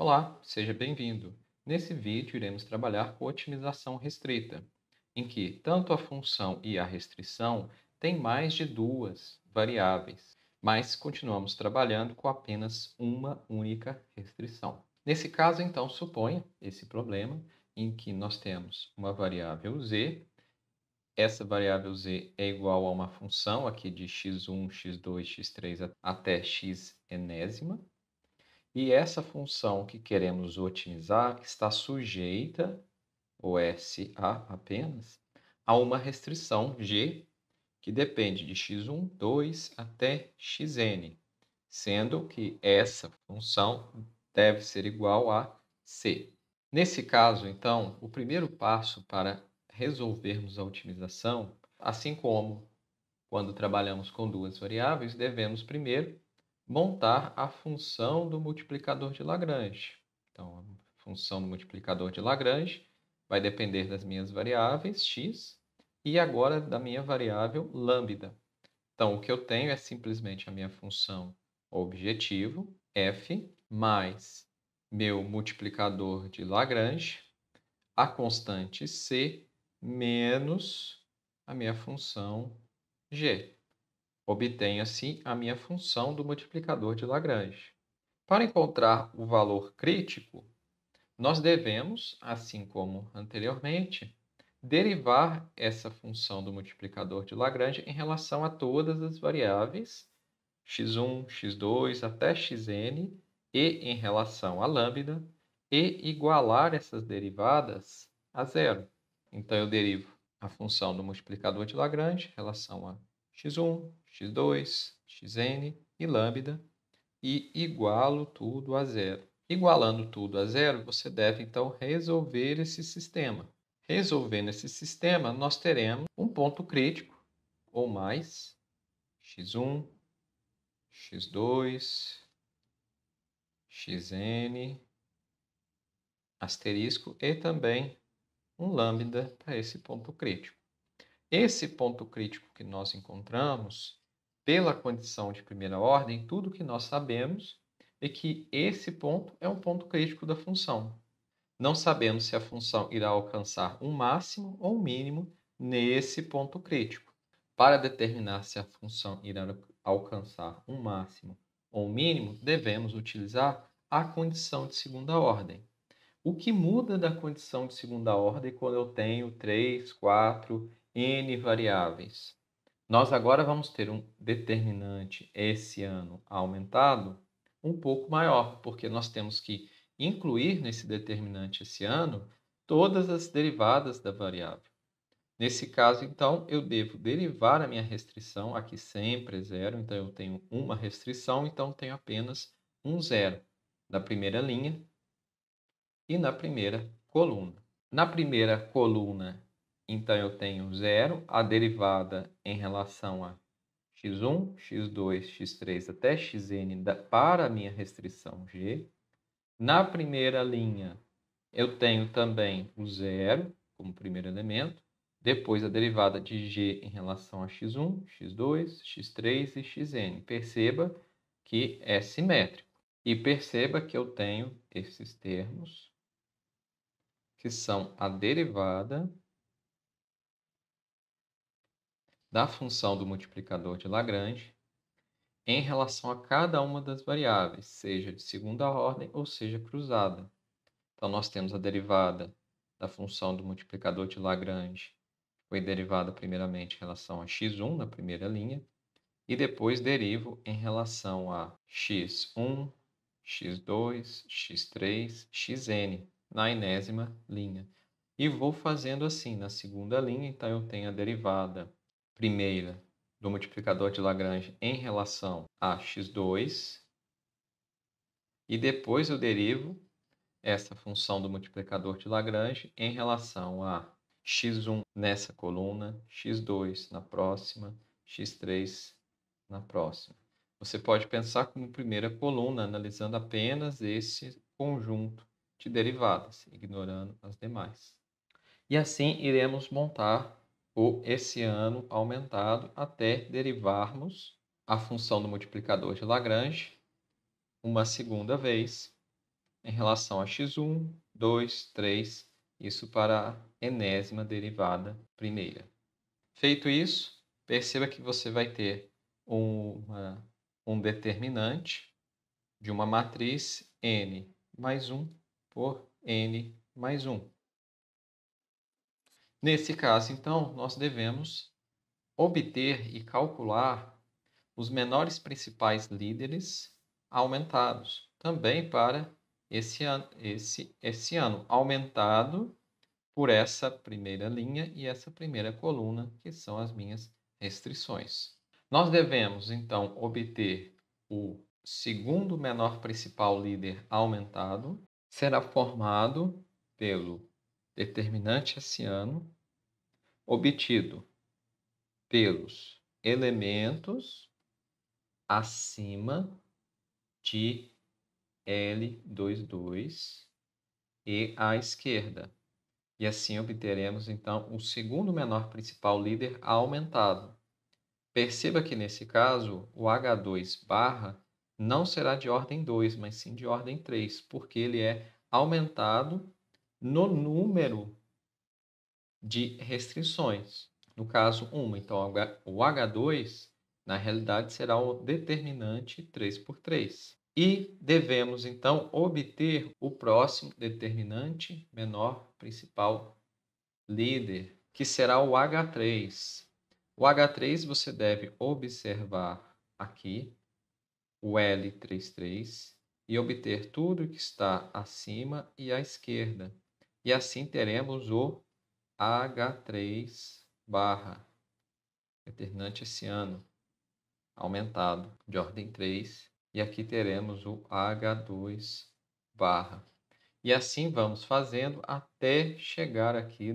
Olá, seja bem-vindo. Nesse vídeo, iremos trabalhar com otimização restrita, em que tanto a função e a restrição têm mais de duas variáveis, mas continuamos trabalhando com apenas uma única restrição. Nesse caso, então, suponha esse problema em que nós temos uma variável z. Essa variável z é igual a uma função aqui de x1, x2, x3 até x enésima. E essa função que queremos otimizar está sujeita, ou SA apenas, a uma restrição g que depende de x1, 2 até xn, sendo que essa função deve ser igual a c. Nesse caso, então, o primeiro passo para resolvermos a otimização, assim como quando trabalhamos com duas variáveis, devemos primeiro montar a função do multiplicador de Lagrange. Então, a função do multiplicador de Lagrange vai depender das minhas variáveis x e agora da minha variável lambda. Então, o que eu tenho é simplesmente a minha função objetivo, f, mais meu multiplicador de Lagrange, a constante c, menos a minha função g. Obtenho, assim, a minha função do multiplicador de Lagrange. Para encontrar o valor crítico, nós devemos, assim como anteriormente, derivar essa função do multiplicador de Lagrange em relação a todas as variáveis x1, x2 até xn e em relação a lambda e igualar essas derivadas a zero. Então, eu derivo a função do multiplicador de Lagrange em relação a x1, x2, xn e lambda e igualo tudo a zero. Igualando tudo a zero, você deve, então, resolver esse sistema. Resolvendo esse sistema, nós teremos um ponto crítico, ou mais, x1, x2, xn, asterisco, e também um lambda para esse ponto crítico. Esse ponto crítico que nós encontramos, pela condição de primeira ordem, tudo que nós sabemos é que esse ponto é um ponto crítico da função. Não sabemos se a função irá alcançar um máximo ou um mínimo nesse ponto crítico. Para determinar se a função irá alcançar um máximo ou um mínimo, devemos utilizar a condição de segunda ordem. O que muda da condição de segunda ordem quando eu tenho 3, 4, n variáveis? Nós agora vamos ter um determinante esse ano aumentado um pouco maior, porque nós temos que incluir nesse determinante esse ano todas as derivadas da variável. Nesse caso, então, eu devo derivar a minha restrição, aqui sempre é zero, então eu tenho uma restrição, então tenho apenas um zero na primeira linha e na primeira coluna. Na primeira coluna, então, eu tenho zero, a derivada em relação a x1, x2, x3 até xn para a minha restrição g. Na primeira linha, eu tenho também o zero como primeiro elemento, depois a derivada de g em relação a x1, x2, x3 e xn. Perceba que é simétrico. E perceba que eu tenho esses termos, que são a derivada da função do multiplicador de Lagrange em relação a cada uma das variáveis, seja de segunda ordem ou seja cruzada. Então, nós temos a derivada da função do multiplicador de Lagrange, que foi derivada primeiramente em relação a x1 na primeira linha, e depois derivo em relação a x1, x2, x3, xn na enésima linha. E vou fazendo assim na segunda linha, então eu tenho a derivada primeira do multiplicador de Lagrange em relação a x2 e depois eu derivo essa função do multiplicador de Lagrange em relação a x1 nessa coluna, x2 na próxima, x3 na próxima. Você pode pensar como primeira coluna, analisando apenas esse conjunto de derivadas, ignorando as demais. E assim iremos montar o esse ano aumentado até derivarmos a função do multiplicador de Lagrange uma segunda vez em relação a x1, 2, 3, isso para a enésima derivada primeira. Feito isso, perceba que você vai ter um determinante de uma matriz n mais 1 por n mais 1. Nesse caso, então, nós devemos obter e calcular os menores principais líderes aumentados, também para esse ano, aumentado por essa primeira linha e essa primeira coluna, que são as minhas restrições. Nós devemos, então, obter o segundo menor principal líder aumentado, será formado pelo determinante hessiano, obtido pelos elementos acima de L22 e à esquerda. E assim obteremos, então, o segundo menor principal líder aumentado. Perceba que, nesse caso, o H2 barra não será de ordem 2, mas sim de ordem 3, porque ele é aumentado no número de restrições. No caso, uma. Então, o H2, na realidade, será o determinante 3 por 3. E devemos, então, obter o próximo determinante menor principal líder, que será o H3. O H3 você deve observar aqui, o L33, e obter tudo que está acima e à esquerda. E assim teremos o H3 barra, determinante hessiano, aumentado, de ordem 3. E aqui teremos o H2 barra. E assim vamos fazendo até chegar aqui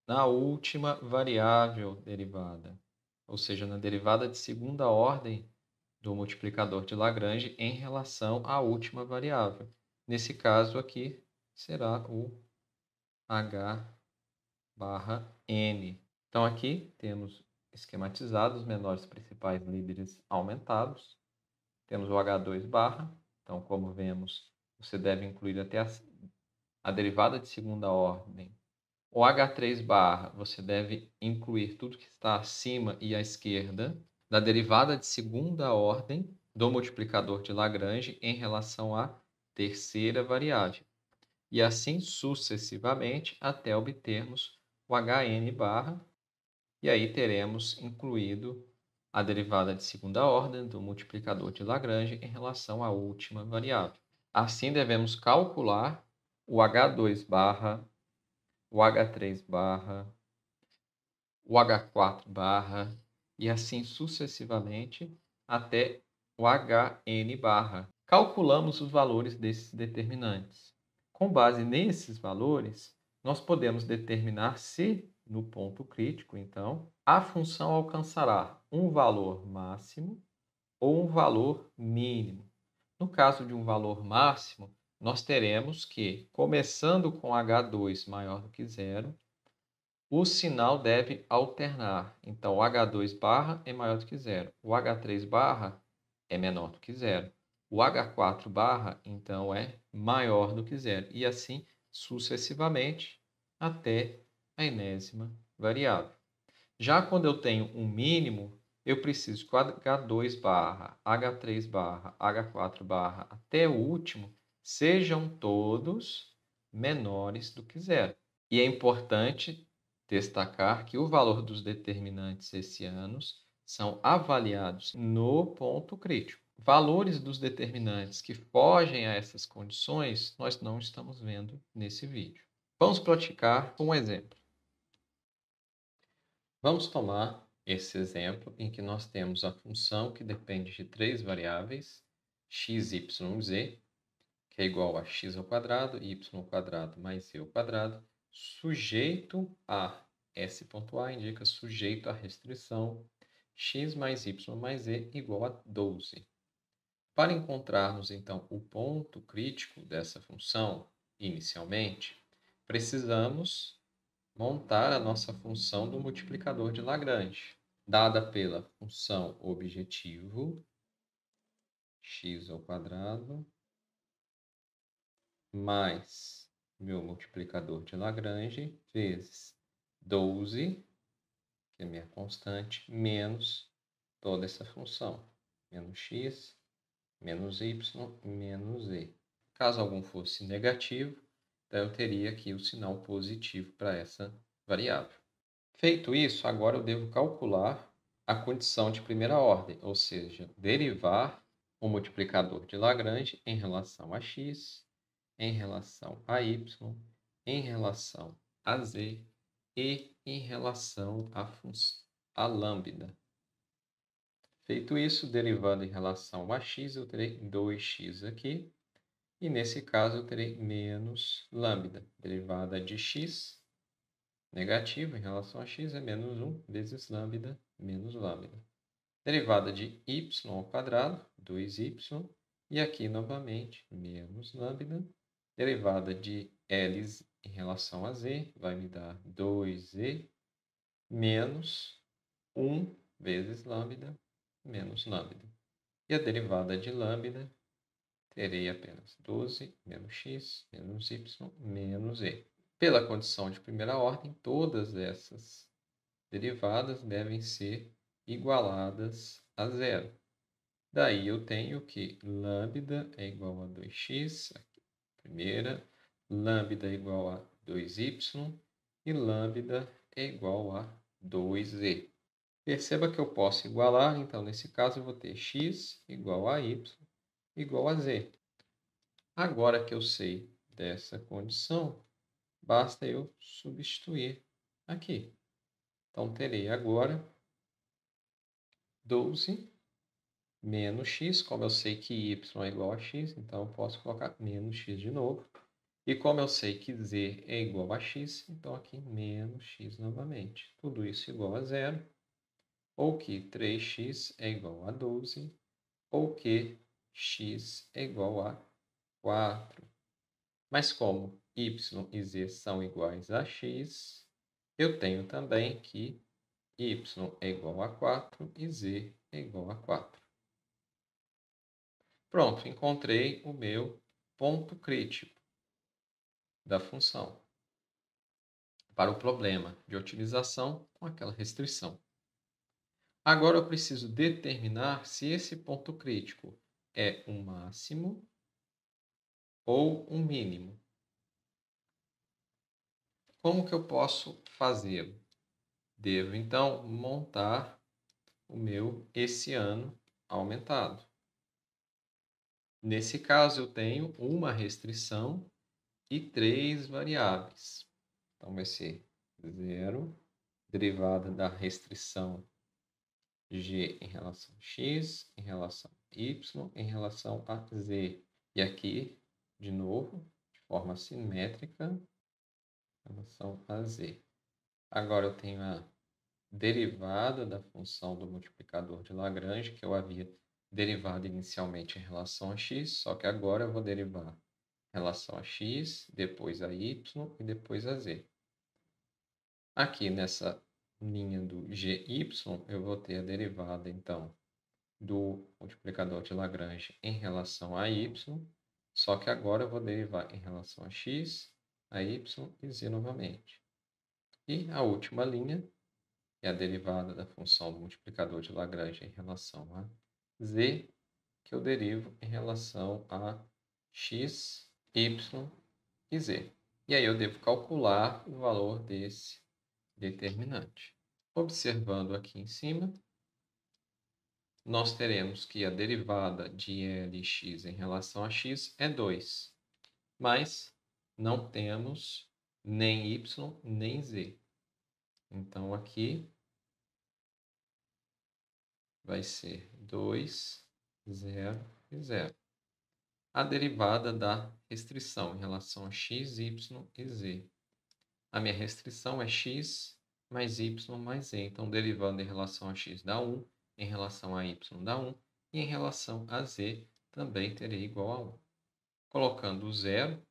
na última variável derivada, ou seja, na derivada de segunda ordem do multiplicador de Lagrange em relação à última variável. Nesse caso aqui será o H barra N. Então aqui temos esquematizados os menores principais líderes aumentados. Temos o H2 barra. Então, como vemos, você deve incluir até a derivada de segunda ordem. O H3 barra, você deve incluir tudo que está acima e à esquerda da derivada de segunda ordem do multiplicador de Lagrange em relação à terceira variável. E assim sucessivamente até obtermos o Hn barra, e aí teremos incluído a derivada de segunda ordem do multiplicador de Lagrange em relação à última variável. Assim, devemos calcular o H2 barra, o H3 barra, o H4 barra, e assim sucessivamente até o Hn barra. Calculamos os valores desses determinantes. Com base nesses valores, nós podemos determinar se, no ponto crítico, então, a função alcançará um valor máximo ou um valor mínimo. No caso de um valor máximo, nós teremos que, começando com H2 maior do que zero, o sinal deve alternar. Então, o H2 barra é maior do que zero. O H3 barra é menor do que zero. O H4 barra, então, é maior do que zero. E assim sucessivamente até a enésima variável. Já quando eu tenho um mínimo, eu preciso que o H2 barra, H3 barra, H4 barra, até o último, sejam todos menores do que zero. E é importante destacar que o valor dos determinantes hessianos são avaliados no ponto crítico. Valores dos determinantes que fogem a essas condições, nós não estamos vendo nesse vídeo. Vamos praticar um exemplo. Vamos tomar esse exemplo em que nós temos a função que depende de três variáveis, x, y, z, que é igual a x ao quadrado, y ao quadrado mais z ao quadrado, sujeito a, S ponto A indica sujeito à restrição x mais y mais z igual a 12. Para encontrarmos, então, o ponto crítico dessa função, inicialmente, precisamos montar a nossa função do multiplicador de Lagrange, dada pela função objetivo, x ao quadrado, mais meu multiplicador de Lagrange vezes 12, que é minha constante, menos toda essa função, menos x, menos y, menos z. Caso algum fosse negativo, então eu teria aqui o sinal positivo para essa variável. Feito isso, agora eu devo calcular a condição de primeira ordem, ou seja, derivar o multiplicador de Lagrange em relação a x, em relação a y, em relação a z e em relação à lambda. Feito isso, derivando em relação a x, eu terei 2x aqui. E nesse caso, eu terei menos lambda. Derivada de x negativo em relação a x é menos 1 vezes lambda menos lambda. Derivada de y ao quadrado, 2y. E aqui, novamente, menos lambda. Derivada de L em relação a z vai me dar 2z menos 1 vezes lambda menos lambda. E a derivada de lambda, terei apenas 12 menos x menos y menos e. Pela condição de primeira ordem, todas essas derivadas devem ser igualadas a zero. Daí eu tenho que lambda é igual a 2x, aqui, primeira, lambda é igual a 2y e lambda é igual a 2z. Perceba que eu posso igualar, então nesse caso eu vou ter x igual a y igual a z. Agora que eu sei dessa condição, basta eu substituir aqui. Então, terei agora 12 menos x, como eu sei que y é igual a x, então eu posso colocar menos x de novo. E como eu sei que z é igual a x, então aqui menos x novamente. Tudo isso igual a zero, ou que 3x é igual a 12, ou que x é igual a 4. Mas como y e z são iguais a x, eu tenho também que y é igual a 4 e z é igual a 4. Pronto, encontrei o meu ponto crítico da função para o problema de otimização com aquela restrição. Agora eu preciso determinar se esse ponto crítico é um máximo ou um mínimo. Como que eu posso fazê-lo? Devo, então, montar o meu esse ano aumentado. Nesse caso, eu tenho uma restrição e 3 variáveis. Então, vai ser 0, derivada da restrição g em relação a x, em relação a y, em relação a z. E aqui, de novo, de forma simétrica, em relação a z. Agora, eu tenho a derivada da função do multiplicador de Lagrange, que eu havia derivado inicialmente em relação a x, só que agora eu vou derivar em relação a x, depois a y e depois a z. Aqui nessa linha do gy, eu vou ter a derivada, então, do multiplicador de Lagrange em relação a y, só que agora eu vou derivar em relação a x, a y e z novamente. E a última linha é a derivada da função do multiplicador de Lagrange em relação a z, que eu derivo em relação a x, y e z. E aí eu devo calcular o valor desse determinante. Observando aqui em cima, nós teremos que a derivada de Lx em relação a x é 2, mas não temos nem y nem z. Então, aqui vai ser 2, 0 e 0. A derivada da restrição em relação a x, y e z. A minha restrição é x mais y mais z. Então, derivando em relação a x dá 1, em relação a y dá 1, e em relação a z também terei igual a 1. Colocando o 0,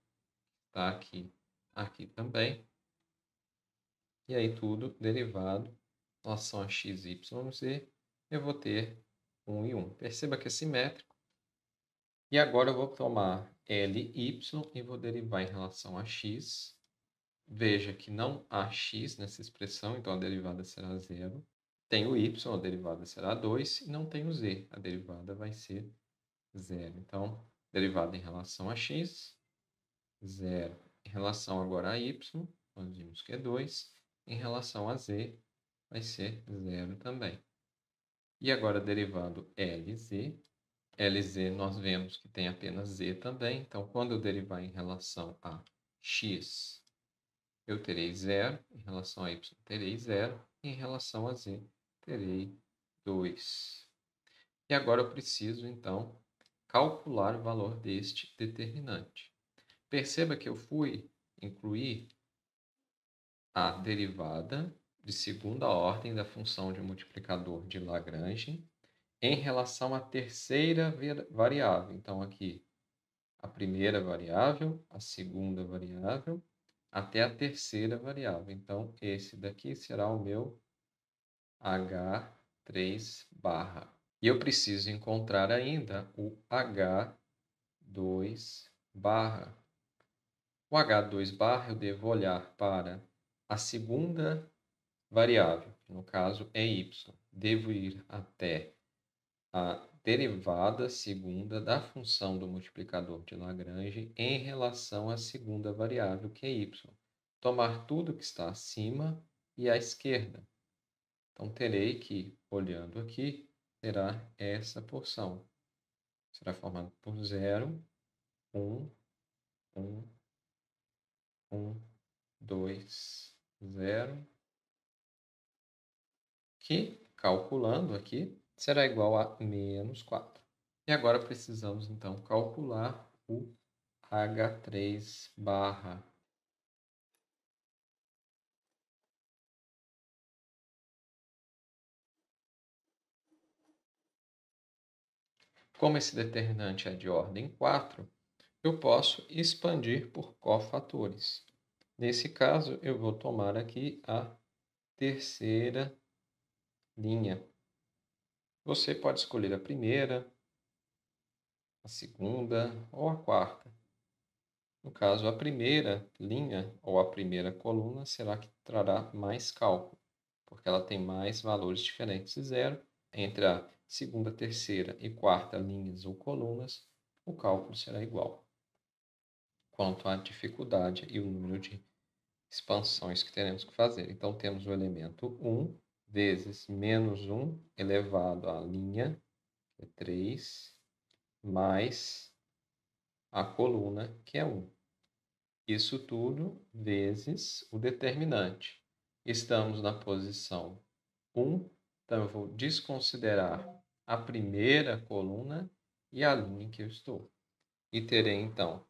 está aqui, aqui também. E aí tudo derivado em relação a x, y e z, eu vou ter 1 e 1. Perceba que é simétrico. E agora eu vou tomar Ly e vou derivar em relação a x. Veja que não há x nessa expressão, então a derivada será zero. Tem o y, a derivada será 2, e não tem o z, a derivada vai ser zero. Então, derivada em relação a x, zero. Em relação agora a y, nós vimos que é 2. Em relação a z, vai ser zero também. E agora, derivando Lz. Lz nós vemos que tem apenas z também. Então, quando eu derivar em relação a x, eu terei zero. Em relação a y, terei zero. E em relação a z, terei 2. E agora eu preciso, então, calcular o valor deste determinante. Perceba que eu fui incluir a derivada de segunda ordem da função de multiplicador de Lagrange em relação à terceira variável. Então, aqui, a primeira variável, a segunda variável, até a terceira variável. Então, esse daqui será o meu H3 barra. E eu preciso encontrar ainda o H2 barra. O H2 barra eu devo olhar para a segunda variável, que no caso é y. Devo ir até a derivada segunda da função do multiplicador de Lagrange em relação à segunda variável, que é y. Tomar tudo que está acima e à esquerda. Então, terei que, olhando aqui, será essa porção. Será formada por 0, 1, 1, 1, 2, 0, que, calculando aqui, será igual a menos 4. E agora precisamos, então, calcular o H3 barra. Como esse determinante é de ordem 4, eu posso expandir por cofatores. Nesse caso, eu vou tomar aqui a terceira linha. Você pode escolher a primeira, a segunda ou a quarta. No caso, a primeira linha ou a primeira coluna será a que trará mais cálculo, porque ela tem mais valores diferentes de zero. Entre a segunda, terceira e quarta linhas ou colunas, o cálculo será igual. Quanto à dificuldade e o número de expansões que teremos que fazer. Então, temos o elemento 1 vezes menos 1 elevado à linha, que é 3, mais a coluna, que é 1. Isso tudo vezes o determinante. Estamos na posição 1, então eu vou desconsiderar a primeira coluna e a linha em que eu estou. E terei, então,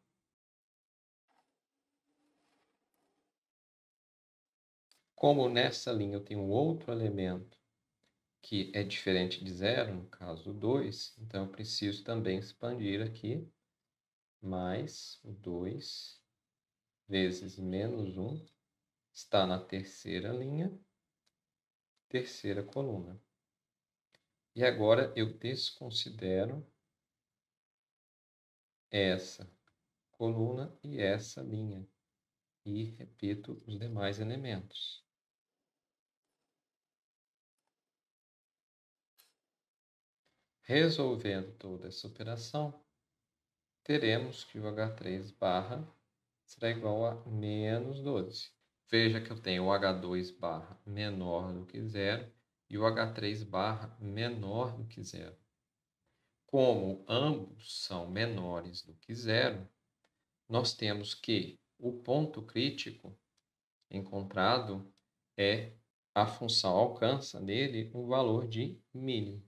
como nessa linha eu tenho outro elemento que é diferente de zero, no caso 2, então eu preciso também expandir aqui, mais o 2 vezes menos 1 está na terceira linha, terceira coluna. E agora eu desconsidero essa coluna e essa linha e repito os demais elementos. Resolvendo toda essa operação, teremos que o H3 barra será igual a menos 12. Veja que eu tenho o H2 barra menor do que zero e o H3 barra menor do que zero. Como ambos são menores do que zero, nós temos que o ponto crítico encontrado é a função alcança nele um valor de mínimo.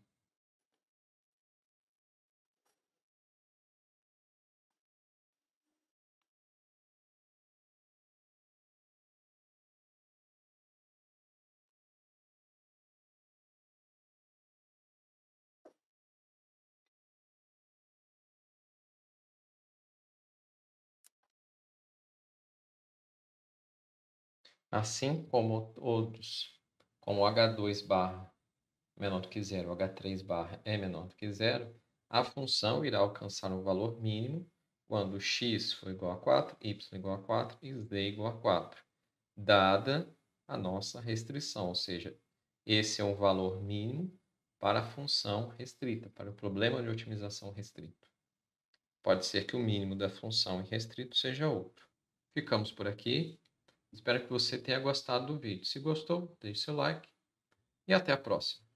Assim como outros, como o H2 barra menor do que zero, o H3 barra é menor do que zero, a função irá alcançar um valor mínimo, quando x for igual a 4, y igual a 4 e z igual a 4, dada a nossa restrição, ou seja, esse é um valor mínimo para a função restrita, para o problema de otimização restrito. Pode ser que o mínimo da função irrestrito seja outro. Ficamos por aqui. Espero que você tenha gostado do vídeo. Se gostou, deixe seu like e até a próxima.